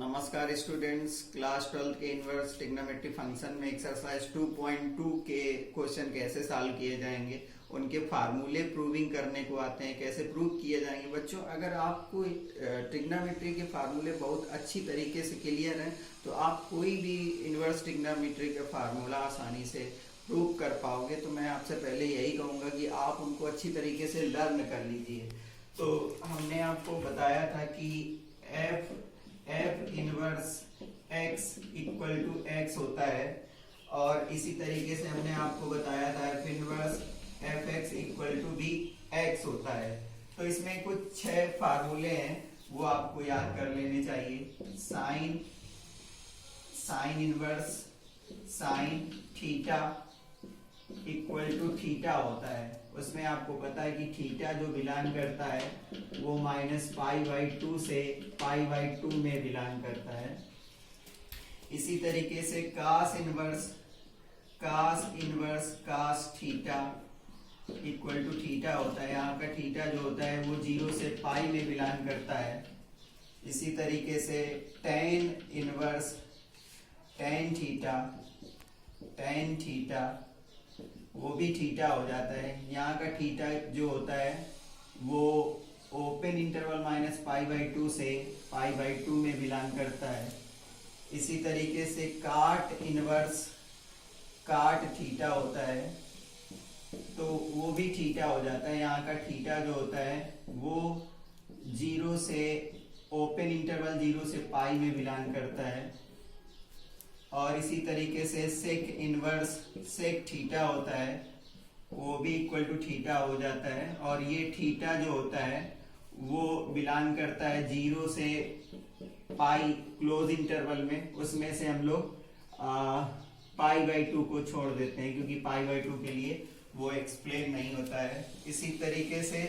नमस्कार students, class 12 के inverse trigonometry function में एक्सरसाइज 2.2 के क्वेश्चन कैसे सॉल्व किए जाएंगे, उनके फार्मूले प्रूविंग करने को आते हैं, कैसे प्रूव किए जाएंगे। बच्चों, अगर आपको ट्रिग्नोमेट्री के फार्मूले बहुत अच्छी तरीके से क्लियर हैं तो आप कोई भी इनवर्स ट्रिग्नोमेट्री का फार्मूला आसानी से प्रूव कर पाओगे। तो मैं आपसे पहले यही कहूँगा कि आप उनको अच्छी तरीके से लर्न कर लीजिए। तो हमने आपको बताया था कि F inverse x equal to x होता है, और इसी तरीके से हमने आपको बताया था F inverse F X equal to भी x होता है। तो इसमें कुछ 6 फार्मूले हैं, वो आपको याद कर लेने चाहिए। Sine inverse sine theta equal to theta होता है। उसमें आपको पता है कि थीटा जो बिलोंग करता है वो -π/2 से π/2 में बिलोंग करता है। इसी तरीके से cos inverse cos theta equal to theta होता है। यहाँ का थीटा जो होता है वो 0 से पाई में बिलोंग करता है। इसी तरीके से टेन इनवर्स टेन थीटा वो भी थीटा हो जाता है। यहाँ का थीटा जो होता है वो ओपन इंटरवल -π/2 से π/2 में बिलोंग करता है। इसी तरीके से काट इनवर्स काट थीटा होता है, तो वो भी थीटा हो जाता है। यहाँ का थीटा जो होता है वो 0 से ओपन इंटरवल 0 से पाई में बिलोंग करता है। और इसी तरीके से सेक इनवर्स सेक थीटा होता है, वो भी इक्वल टू थीटा हो जाता है। और ये थीटा जो होता है वो बिलोंग करता है 0 से पाई क्लोज इंटरवल में। उसमें से हम लोग π/2 को छोड़ देते हैं, क्योंकि π/2 के लिए वो एक्सप्लेन नहीं होता है। इसी तरीके से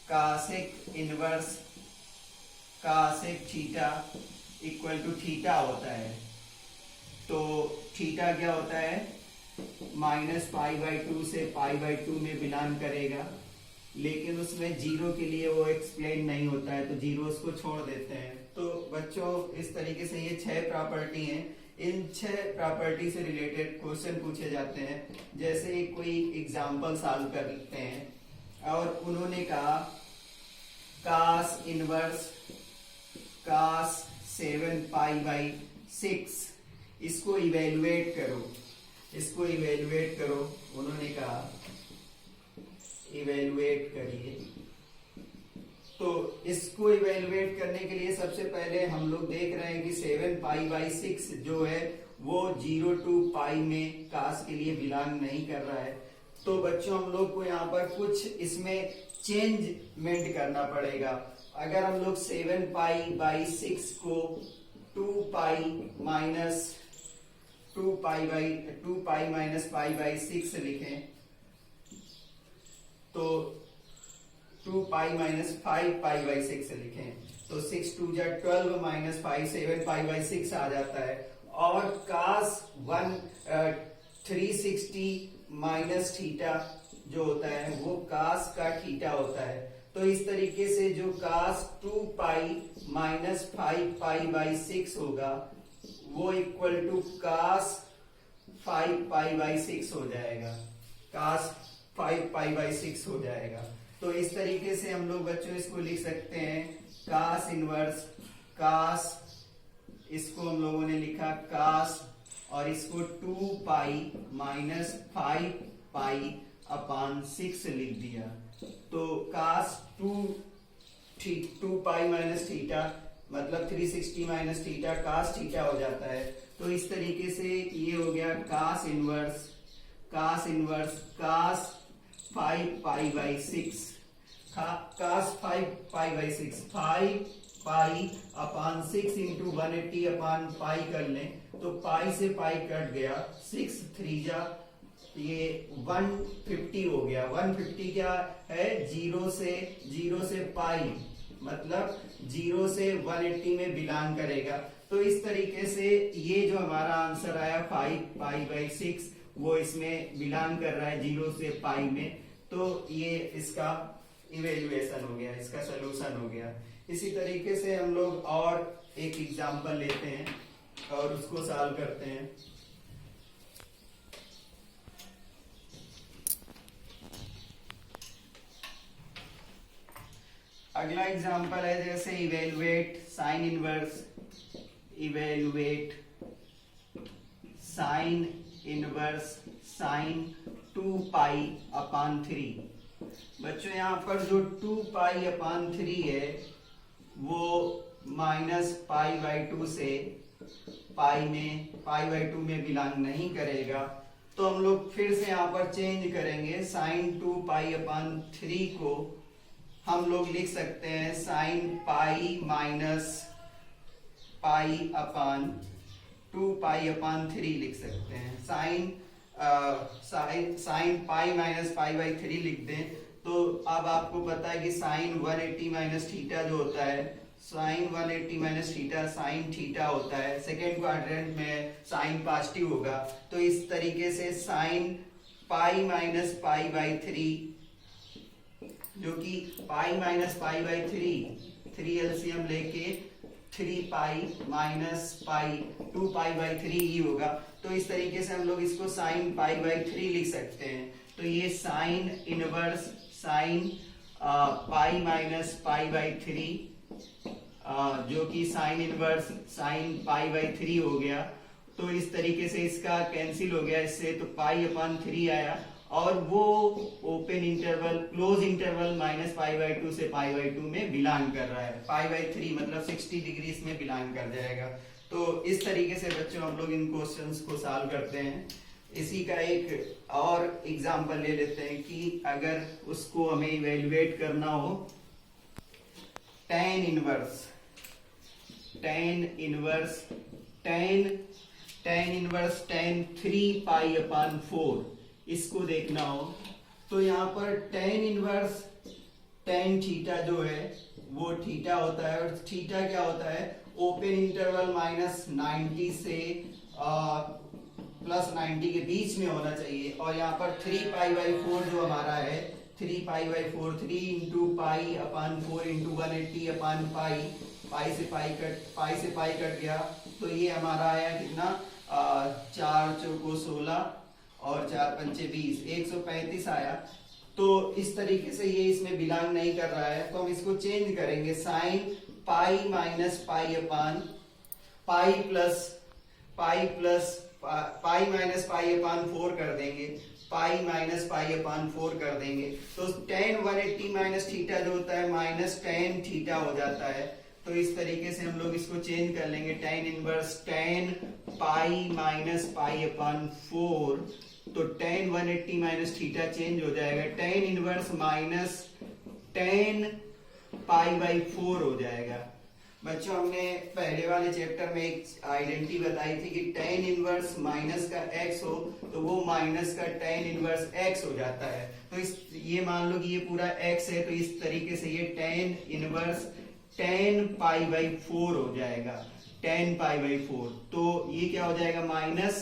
cosec inverse cosec theta equal to theta होता है। तो थीटा क्या होता है, -π/2 से π/2 में बिलोंग करेगा, लेकिन उसमें 0 के लिए वो एक्सप्लेन नहीं होता है, तो 0 उसको छोड़ देते हैं। तो बच्चों, इस तरीके से ये 6 प्रॉपर्टी हैं। इन 6 प्रॉपर्टी से रिलेटेड क्वेश्चन पूछे जाते हैं। जैसे कोई एग्जाम्पल सॉल्व कर लेते हैं, और उन्होंने कहा कास इनवर्स कास 7π/6 इसको इवेलुएट करो। उन्होंने कहा इवेलुएट करिए। तो इसको इवेलुएट करने के लिए सबसे पहले हम लोग देख रहे हैं कि 7π/6 जो है वो 0 to पाई में कास के लिए बिलोंग नहीं कर रहा है। तो बच्चों, हम लोग को यहाँ पर कुछ इसमें चेंजमेंट करना पड़ेगा। अगर हम लोग 7π/6 को 2π-π/6 लिखें, तो 2π-5π/6 लिखें, तो 6 2 जा 12 -5 7π/6 आ जाता है। और कास 360 माइनस थीटा जो होता है वो कास का थीटा होता है। तो इस तरीके से जो कास 2π-5π/6 होगा वो इक्वल टू कास 5π/6 हो जाएगा। कास 5π/6 हो जाएगा। तो इस तरीके से हम लोग बच्चों इसको लिख सकते हैं कास इनवर्स कास, इसको हम लोगों ने लिखा कास, और इसको 2π-5π/6 लिख दिया। तो कास 2π-थीटा मतलब 360 माइनस थीटा कास थीटा हो जाता है। तो इस तरीके से ये हो गया कास इनवर्स कास 5π/6 कास 5π/6 5π/6 इंटू 180/पाई कर लें, तो पाई से पाई कट गया, 6 3 जा ये 150 हो गया। 150 क्या है, 0 से पाई, मतलब 0 से 180 में बिलोंग करेगा। तो इस तरीके से ये जो हमारा आंसर आया 5π/6 वो इसमें बिलोंग कर रहा है 0 से पाई में। तो ये इसका इवेल्युएशन हो गया, इसका सोल्यूशन हो गया। इसी तरीके से हम लोग और एक एग्जांपल लेते हैं और उसको सॉल्व करते हैं। अगला एग्जांपल है जैसे इवेलुएट साइन इनवर्स साइन 2 पाई अपान 3। बच्चों यहाँ पर जो 2 पाई अपान 3 है वो माइनस पाई बाई 2 से पाई बाई 2 में बिलोंग नहीं करेगा। तो हम लोग फिर से यहाँ पर चेंज करेंगे। साइन 2 पाई अपान 3 को हम लोग लिख सकते हैं साइन पाई माइनस पाई अपान 2 पाई अपान 3 लिख सकते हैं। Sign pi minus pi by 3 लिख दें तो अब आपको पता है कि साइन 180 माइनस थीटा जो होता है, sine 180 minus theta sine theta होता है। सेकेंड क्वाड्रेंट में साइन पॉजिटिव होगा। तो इस तरीके से sine pi minus pi by 3 जो कि pi minus pi by 3 LCM लेके 3 पाई माइनस पाई 2 पाई बाई 3 ही होगा। तो इस तरीके से हम लोग इसको साइन पाई बाई 3 लिख सकते हैं। तो ये sign inverse sign pi minus pi by 3 जो कि sign inverse sine pi by 3 हो गया। तो इस तरीके से इसका कैंसिल हो गया इससे, तो पाई अपान 3 आया और वो open interval close interval minus pi by 2 से पाई बाई 2 में बिलोंग कर रहा है। पाई बाई 3 मतलब 60 डिग्री इसमें बिलोंग कर जाएगा। तो इस तरीके से बच्चों हम लोग इन क्वेश्चंस को सॉल्व करते हैं। इसी का एक और एग्जांपल ले लेते हैं कि अगर उसको हमें इवेलुएट करना हो tan इनवर्स tan 3 पाई अपान 4 इसको देखना हो तो यहाँ पर tan इनवर्स tan थीटा जो है वो थीटा होता है और थीटा क्या होता है ओपन इंटरवल माइनस 90 से प्लस 90 के बीच में होना चाहिए। और यहाँ पर 3 पाई बाई 4 जो हमारा है 3 pi by 4 3 into pi upon 4 into 180 अपान पाई से पाई कट गया। तो ये हमारा आया कितना 4 चौको 16 और 4 पंचे 20 135 आया। तो इस तरीके से ये इसमें बिलोंग नहीं कर रहा है। तो हम इसको चेंज करेंगे साइन पाई माइनस पाई अपान पाई माइनस पाई अपान 4 कर देंगे, पाई माइनस पाई अपान 4 कर देंगे। तो tan 180 माइनस थीटा जो होता है माइनस tan थीटा हो जाता है। तो इस तरीके से हम लोग इसको चेंज कर लेंगे tan inverse tan pi minus pi upon 4। तो tan 180 माइनस थीटा चेंज हो जाएगा, tan inverse minus tan pi by 4 हो जाएगा। बच्चों हमने पहले वाले चैप्टर में एक आइडेंटिटी बताई थी कि tan इनवर्स माइनस का x हो तो वो माइनस का tan इनवर्स x हो जाता है। तो ये मान लो कि ये पूरा x है तो इस तरीके से ये tan inverse tan pi by 4 हो जाएगा, tan पाई बाई 4। तो ये क्या हो जाएगा माइनस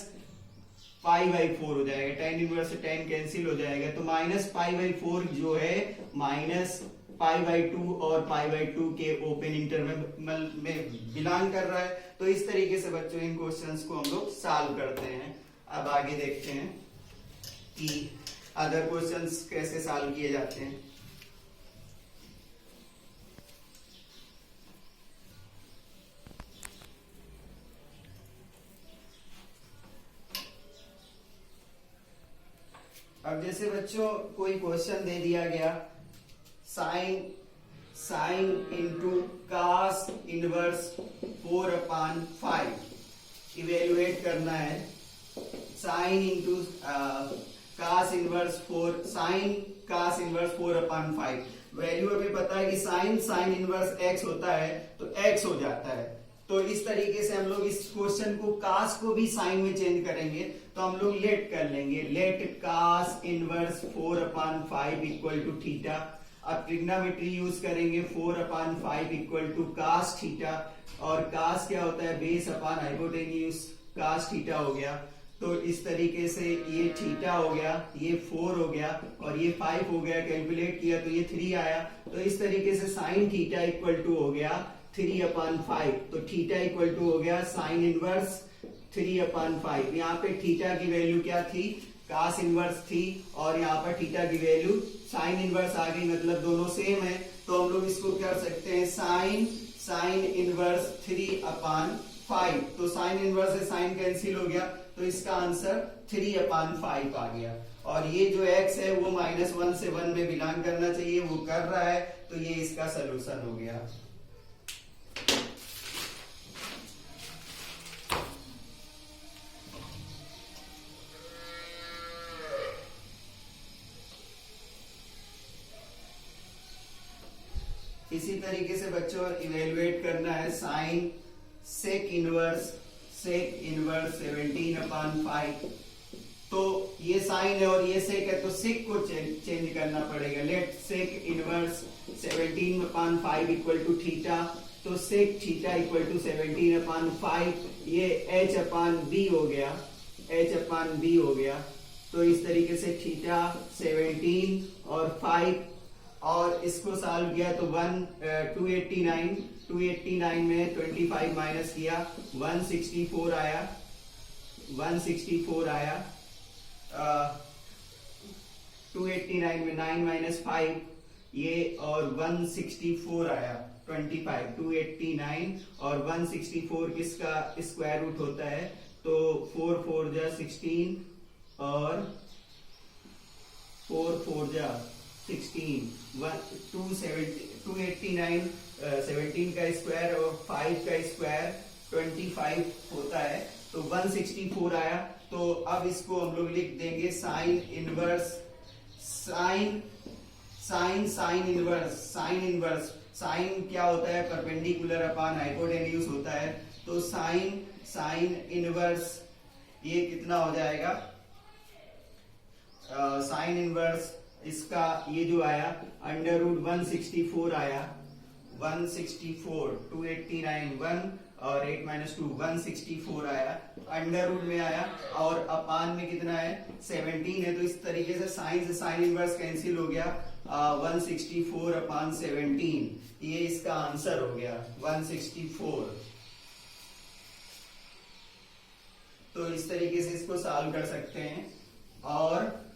पाई बाई 4 हो जाएगा, tan इनवर्स से tan कैंसिल हो जाएगा। तो माइनस पाई बाई 4 जो है माइनस पाई बाई 2 और पाई बाई 2 के ओपन इंटरवल में बिलोंग कर रहा है। तो इस तरीके से बच्चों इन क्वेश्चंस को हम लोग सॉल्व करते हैं। अब आगे देखते हैं कि अदर क्वेश्चंस कैसे सॉल्व किए जाते हैं। अब जैसे बच्चों कोई क्वेश्चन दे दिया गया sine into cos inverse 4 upon 5 evaluate करना है। Sine into cos inverse 4 sine cos inverse 4 upon 5 value हमें पता है कि साइन इनवर्स x होता है तो x हो जाता है। तो इस तरीके से हम लोग इस क्वेश्चन को कास को भी साइन में चेंज करेंगे। तो हम लोग लेट कर लेंगे, let cos inverse 4 upon 5 equal to theta. अब ट्रिग्नोमेट्री यूज करेंगे 4 upon 5 equal to cos theta और कास क्या होता है base upon hypotenuse cos theta हो गया। तो इस तरीके से ये थीटा हो गया, ये 4 हो गया और ये 5 हो गया, कैलकुलेट किया तो ये 3 आया। तो इस तरीके से साइन थीटा इक्वल टू हो गया 3/5। तो थीटा इक्वल टू हो गया साइन इनवर्स 3/5। यहाँ पे थीटा की वैल्यू क्या थी, कास इनवर्स थी, और यहाँ पर थीटा की वैल्यू साइन इनवर्स आ गई, मतलब दोनों सेम है। तो हम लोग इसको कर सकते हैं साइन इनवर्स 3/5। तो साइन इनवर्स से साइन कैंसिल हो गया, तो इसका आंसर 3/5 आ गया। और ये जो x है वो -1 से 1 में बिलोंग करना चाहिए, वो कर रहा है, तो ये इसका सलूशन हो गया। इसी तरीके से बच्चों इवेलुएट करना है साइन सेक इनवर्स 17/5। तो ये साइन है और ये सेक है, तो सेक को चेंज करना पड़ेगा। Let sec inverse 17/5 equal to theta. तो सेक थीटा इक्वल टू 17/5, ये h/b हो गया, h/b हो गया। तो इस तरीके से थीटा 17 और 5, और इसको सॉल्व किया तो 289 में 25 माइनस किया 164 आया, 164 आया। 289 में 9 माइनस 5 ये, और 164 आया 25। 289 और 164 किसका स्क्वायर रूट होता है, तो 4 4 जा 16 और 4 4 जा 16, 289 17 का स्क्वायर और 5 का स्क्वायर 25 होता है, तो 164 आया। तो अब इसको हम लोग लिख देंगे साइन इनवर्स साइन क्या होता है, परपेंडिकुलर अपॉन हाइपोटेन्यूज होता है। तो साइन इनवर्स ये कितना हो जाएगा, साइन इनवर्स इसका ये जो आया √164 आया, 164, 289 1 और 8 - 2 164 आया, अंडर रूट में आया, और अपान में कितना है 17 है। तो इस तरीके से साइन इनवर्स कैंसिल हो गया, 164/17, ये इसका आंसर हो गया 164। तो इस तरीके से इसको सॉल्व कर सकते हैं। और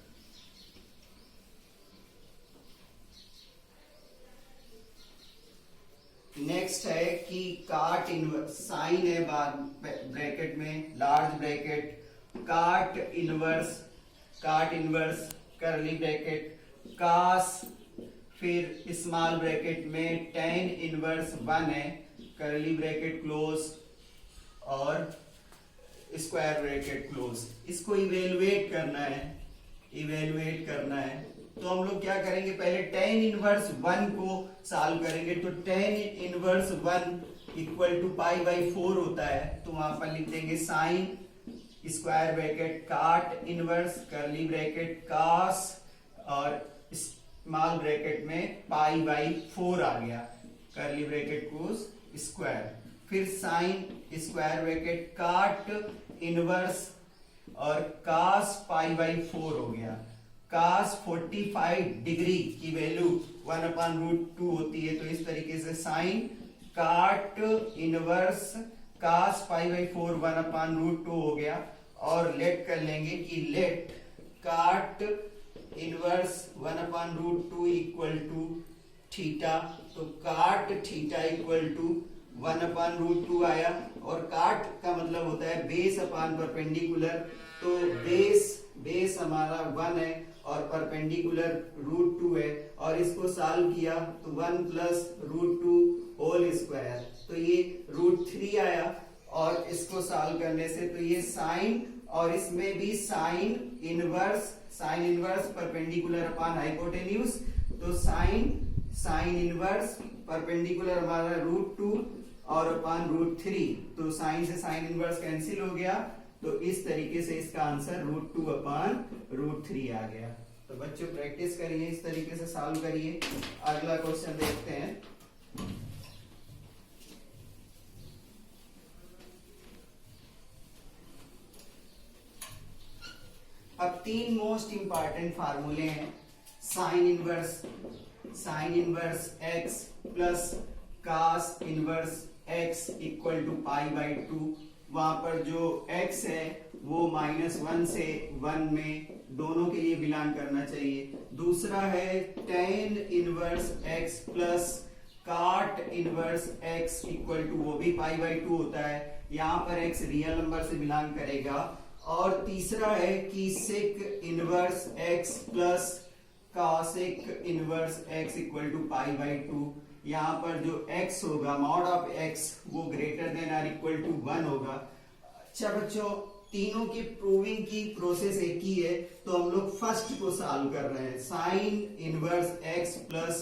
नेक्स्ट है कि काट इनवर्स, साइन है ब्रैकेट में लार्ज ब्रैकेट, काट इनवर्स करली ब्रैकेट, कास, फिर स्मॉल ब्रैकेट में tan इनवर्स 1 है, करली ब्रैकेट क्लोज और स्क्वायर ब्रैकेट क्लोज। इसको इवेलुएट करना है। तो हम लोग क्या करेंगे, पहले tan इनवर्स 1 को सॉल्व करेंगे। तो tan इनवर्स 1 इक्वल टू π/4 होता है, तो वहां पर लिख देंगे साइन स्क्वायर ब्रैकेट काट इनवर्स करली ब्रैकेट कास और स्मॉल ब्रैकेट में π/4 आ गया, करली ब्रैकेट क्लोज स्क्वायर। फिर साइन स्क्वायर ब्रैकेट काट इनवर्स और कास π/4 हो गया। कास 45 डिग्री की वैल्यू 1/√2 होती है, तो इस तरीके से साइन काट इनवर्स कास π/4 1/√2 हो गया। और लेट कर लेंगे कि लेट काट इनवर्स 1/√2 इक्वल टू थीटा। तो काट थीटा इक्वल टू 1/√2 आया, और काट का मतलब होता है बेस अपॉन परपेंडिकुलर। तो बेस हमारा 1 है और परपेंडिकुलर √2 है, और इसको सॉल्व किया तो 1 + √2 होल स्क्वायर, तो ये √3 आया। और इसको सॉल्व करने से तो ये साइन, और इसमें भी sine inverse perpendicular upon hypotenuse. तो साइन इनवर्स परपेंडिकुलर हमारा √2 और अपॉन √3, तो साइन से साइन इनवर्स कैंसिल हो गया। तो इस तरीके से इसका आंसर √2/√3 आ गया। तो बच्चों प्रैक्टिस करिए, इस तरीके से सॉल्व करिए। अगला क्वेश्चन देखते हैं। अब तीन मोस्ट इंपॉर्टेंट फार्मूले हैं। Sine inverse X plus cos inverse X equal to pi by 2। वहां पर जो x है वो -1 से 1 में दोनों के लिए बिलोंग करना चाहिए। दूसरा है टेन इनवर्स x प्लस काट इनवर्स x इक्वल टू, वो भी पाई बाई 2 होता है, यहाँ पर x रियल नंबर से बिलोंग करेगा। और तीसरा है कि sec inverse x plus cosec inverse x equal to pi by 2। यहाँ पर जो x होगा मॉड ऑफ x वो greater than or equal to 1 होगा। अच्छा बच्चों, तीनों की प्रूविंग की प्रोसेस एक ही है, तो हम लोग फर्स्ट को सॉल्व कर रहे हैं। Sine inverse x plus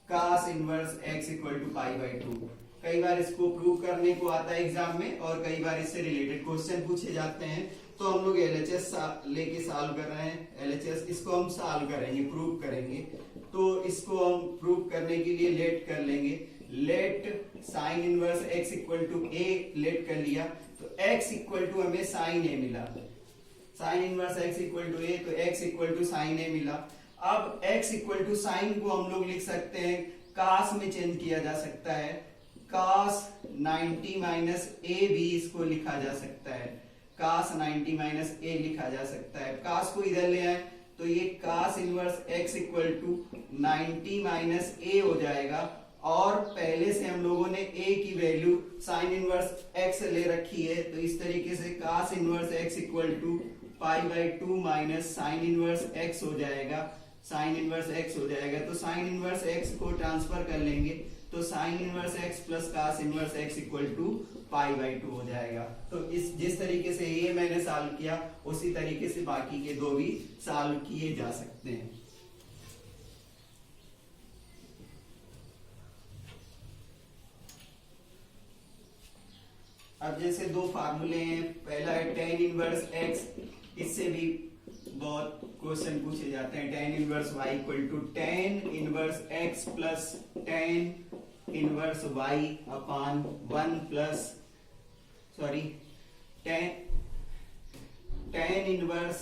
cos inverse x equal to pi by 2। कई बार इसको प्रूव करने को आता है एग्जाम में और कई बार इससे रिलेटेड क्वेश्चन पूछे जाते हैं, तो हम लोग LHS लेके सॉल्व कर रहे हैं। LHS इसको हम सॉल्व करेंगे, प्रूव करेंगे। तो इसको हम प्रूव करने के लिए लेट कर लेंगे। Let sine inverse x equal to a let कर लिया, तो x इक्वल टू हमें साइन a मिला। Sine inverse x equal to a, तो x equal to sine a मिला। अब x इक्वल टू साइन को हम लोग लिख सकते हैं, कास में चेंज किया जा सकता है। कास 90 माइनस a भी इसको लिखा जा सकता है। कास 90 माइनस a लिखा जा सकता है। कास को इधर ले आए तो ये cos inverse x equal to 90 minus a हो जाएगा। और पहले से हम लोगों ने a की वैल्यू साइन इनवर्स x ले रखी है, तो इस तरीके से cos inverse x equal to pi by 2 minus sine inverse x हो जाएगा। साइन इनवर्स x हो जाएगा, तो साइन इनवर्स x को ट्रांसफर कर लेंगे, तो sine inverse x plus cos inverse x equal to pi by 2 हो जाएगा। तो इस जिस तरीके से ये मैंने सॉल्व किया, उसी तरीके से बाकी के दो भी सॉल्व किए जा सकते हैं। अब जैसे दो फार्मूले हैं, पहला है टेन इनवर्स x, इससे भी बहुत क्वेश्चन पूछे जाते हैं। Tan inverse y equal to tan inverse x plus tan inverse y upon 1 plus tan inverse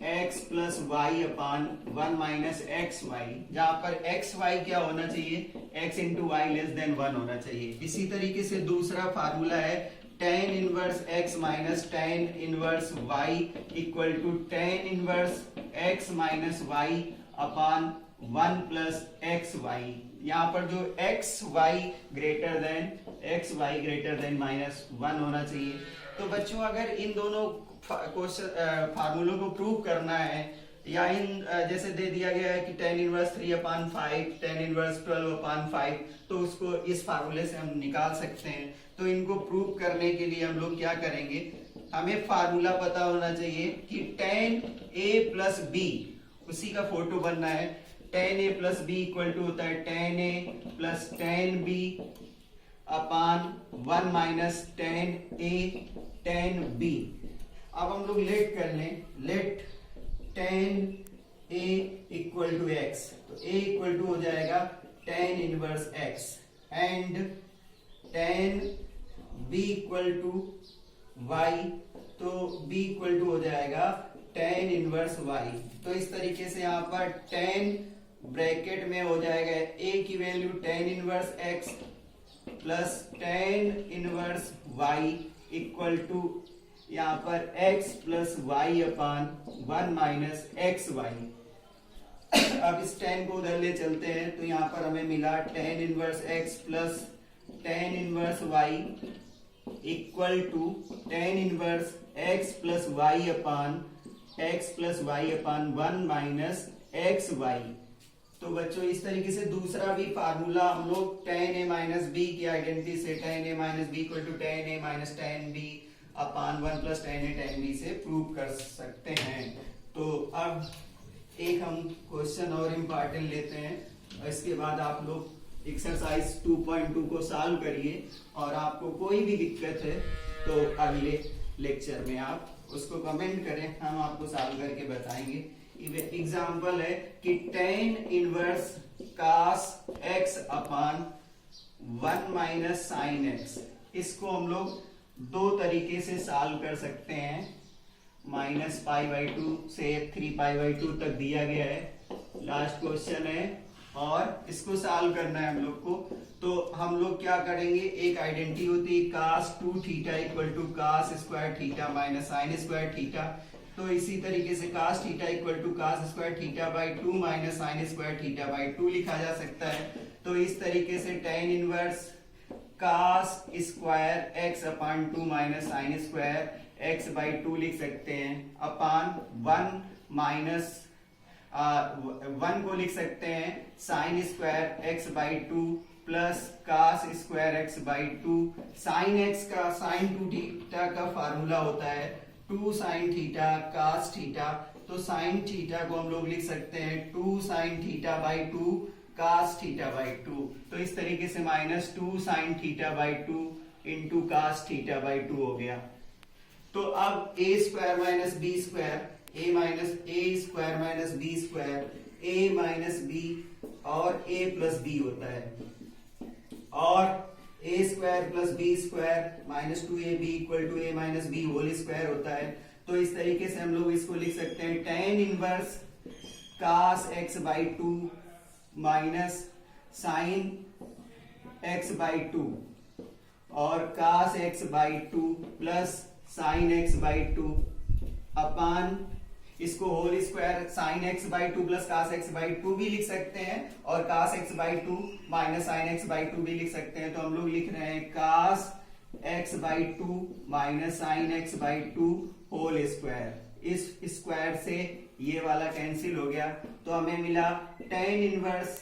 x plus y upon 1 minus X Y, जहां पर एक्स वाई क्या होना चाहिए, x into Y less than 1 होना चाहिए। इसी तरीके से दूसरा फार्मूला है tan inverse x minus tan inverse y equal to tan inverse x minus y upon 1 plus X Y. यहाँ पर जो X Y greater than minus 1 होना चाहिए। तो बच्चों अगर इन दोनों फार्मूलों को प्रूव करना है, या इन जैसे दे दिया गया है कि टेन इनवर्स 3 अपान 5, टेन इनवर्स 12 अपान 5, तो उसको इस फार्मूले से हम निकाल सकते हैं। तो इनको प्रूव करने के लिए हम लोग क्या करेंगे, हमें फार्मूला पता होना चाहिए कि टेन ए प्लस बी, उसी का फोटो बनना है। Tan A plus B equal to होता है tan A plus tan B upon 1 minus tan A tan B. अब हम लोग लेट कर लें, let tan A equal to X, तो ए इक्वल टू हो जाएगा tan inverse X and tan B equal to Y, तो बी इक्वल टू हो जाएगा टेन इनवर्स वाई। तो इस तरीके से यहाँ पर टेन ब्रैकेट में हो जाएगा ए की value tan inverse X plus tan inverse Y equal to यहाँ पर x plus Y upon 1 minus X Y. अब इस टेन को उधर ले चलते हैं, तो यहाँ पर हमें मिला tan inverse x plus tan inverse Y equal to tan inverse x plus Y upon 1 minus X Y. तो बच्चों इस तरीके से दूसरा भी फार्मूला हम लोग टेन ए माइनस बी की आइडेंटिटी से tan A minus B equal to tan A minus tan B upon 1 plus tan A tan B से प्रूव कर सकते हैं। तो अब एक हम क्वेश्चन और इम्पॉर्टेंट लेते हैं, और इसके बाद आप लोग एक्सरसाइज 2.2 को सॉल्व करिए, और आपको कोई भी दिक्कत है तो अगले लेक्चर में आप उसको कमेंट करें, हम आपको सॉल्व करके बताएंगे। एग्जाम्पल है कि टेन इनवर्स कास एक्स अपान 1 माइनस साइन एक्स, इसको हम लोग दो तरीके से सॉल्व कर सकते हैं। माइनस पाई बाई टू से 3 पाई बाई 2 तक दिया गया है। लास्ट क्वेश्चन है और इसको सॉल्व करना है हम लोग को। तो हम लोग क्या करेंगे, एक आइडेंटिटी होती है cos 2 theta equal to cos square theta minus sine square theta. तो इसी तरीके से cos theta equal to cos square theta by 2 minus sine square theta by 2 लिखा जा सकता है। तो इस तरीके से tan inverse cos square x upon 2 minus sine square x by 2 लिख सकते हैं, अपान 1 माइनस 1 को लिख सकते हैं sine square x by 2 plus cos square x by 2। Sine x का साइन 2 थीटा का फार्मूला होता है 2 साइन थीटा cos थीटा। तो साइन थीटा को हम लोग लिख सकते हैं 2 sine theta by 2 cos theta by 2। तो इस तरीके से minus 2 sine theta by 2 into cos theta by 2 हो गया। तो अब a square minus B square, a minus A square minus B square, a minus B और a प्लस बी होता है, और a square plus B square minus 2ab equal to a minus B whole square होता है। तो इस तरीके से हम लोग इसको लिख सकते हैं tan inverse cos x by 2 minus sine x by 2 और cos x by 2 plus sine x by 2 upon इसको whole square sine x by 2 plus cos x by 2 भी लिख सकते हैं और cos x by 2 minus sine x by 2 भी लिख सकते हैं। तो हम लोग लिख रहे हैं cos x by 2 minus sine x by 2 whole square. इस स्क्वायर से ये वाला कैंसिल हो गया, तो हमें मिला tan inverse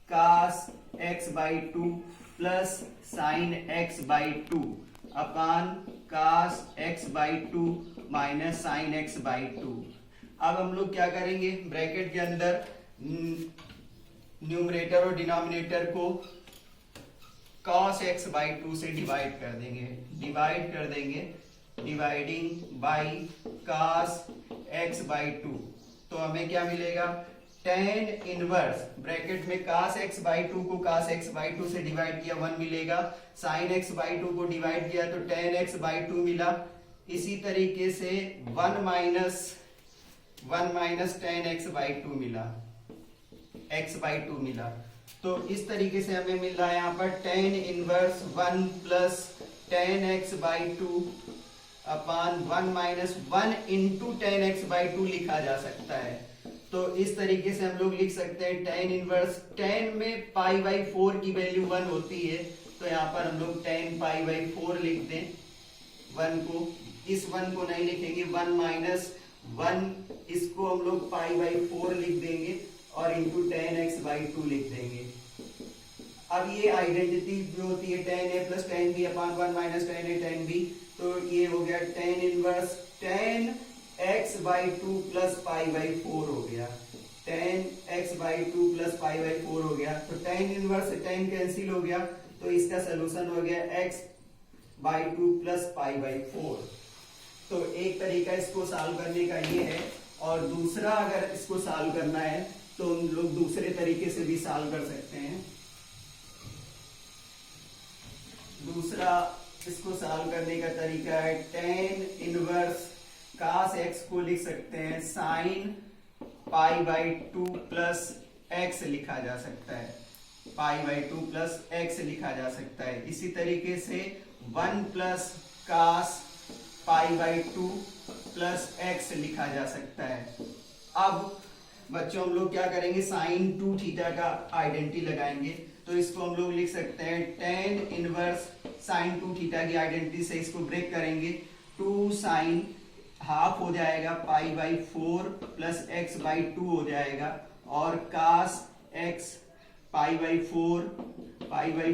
cos x by 2 plus sine x by 2 upon cos x by 2 minus sine x by 2। अब हम लोग क्या करेंगे, ब्रैकेट के अंदर न्यूमरेटर और डिनोमिनेटर को cos x बाई 2 से डिवाइड कर देंगे, dividing by cos x by 2। तो हमें क्या मिलेगा, tan इनवर्स ब्रैकेट में cos x बाई 2 को cos x बाई 2 से डिवाइड किया 1 मिलेगा, sin x बाई 2 को डिवाइड किया तो tan x बाई 2 मिला। इसी तरीके से 1 माइनस tan x बाई 2 मिला, x बाई 2 मिला। तो इस तरीके से हमें मिल रहा है यहाँ पर tan inverse 1 plus tan x by 2 upon 1 minus 1 into tan x by 2 लिखा जा सकता है। तो इस तरीके से हम लोग लिख सकते हैं tan इनवर्स, tan में पाई बाई 4 की वैल्यू 1 होती है, तो यहाँ पर हम लोग tan पाई बाई 4 लिख दें। 1 को, इस 1 को नहीं लिखेंगे, 1 माइनस 1 इसको हम लोग पाई बाई 4 लिख देंगे और इंटू tan x बाई 2 लिख देंगे। अब ये आइडेंटिटी जो होती है tan a plus tan b upon 1 minus tan a tan b, तो ये हो गया tan inverse tan x by 2 plus pi by 4 हो गया, tan x by 2 plus pi by 4 हो गया। तो tan इनवर्स से tan कैंसिल हो गया, तो इसका सोल्यूशन हो गया x by 2 plus pi by 4। तो एक तरीका इसको सॉल्व करने का ये है, और दूसरा अगर इसको सॉल्व करना है तो हम लोग दूसरे तरीके से भी सॉल्व कर सकते हैं। दूसरा इसको सॉल्व करने का तरीका है tan इनवर्स cos x को लिख सकते हैं sin pi by 2 plus x लिखा जा सकता है, पाई बाई 2 प्लस x लिखा जा सकता है। इसी तरीके से 1 plus cos pi by 2 plus x लिखा जा सकता है। अब बच्चों हम लोग क्या करेंगे, साइन 2 थीटा का आइडेंटिटी लगाएंगे। तो इसको हम लोग लिख सकते हैं tan इनवर्स साइन 2 थीटा की आइडेंटिटी से इसको ब्रेक करेंगे, 2 साइन हाफ हो जाएगा pi by 4 plus x by 2 हो जाएगा, और cos x pi by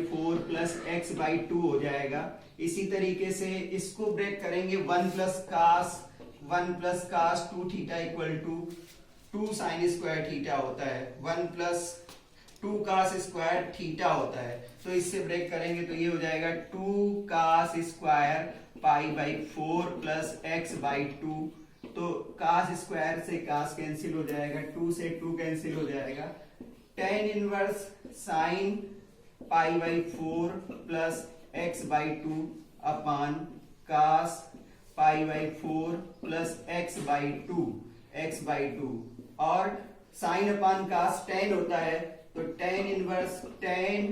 4 plus x by 2 हो जाएगा। इसी तरीके से इसको ब्रेक करेंगे, 1 plus cos 2 theta equal to 2 sine square theta होता है, 1 प्लस 2 cos स्क्वायर थीटा होता है। तो इससे ब्रेक करेंगे तो ये हो जाएगा 2 cos square pi by 4 plus x by 2। तो cos स्क्वायर से cos कैंसिल हो जाएगा, 2 से 2 कैंसिल हो जाएगा। tan inverse sine pi by 4 plus x by 2 upon cos pi by 4 plus x by two और साइन अपान कास टेन होता है, तो tan inverse tan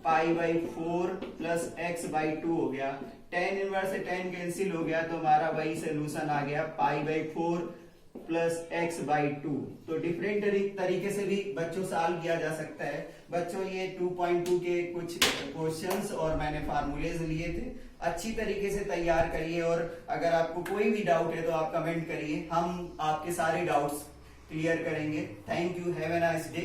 pi by 4 plus x by two हो गया। टेन इनवर्स से टेन कैंसिल हो गया, तो हमारा वही सोल्यूशन आ गया pi by 4 plus x by two. तो डिफरेंट तरीके से भी बच्चों सॉल्व किया जा सकता है। बच्चों ये 2.2 के कुछ क्वेश्चंस और मैंने फार्मूलेज लिए थे, अच्छी तरीके से तैयार करिए। और अगर आपको कोई भी डाउट है तो आप कमेंट करिए, हम आपके सारे डाउट्स क्लियर करेंगे। Thank you, have a nice day.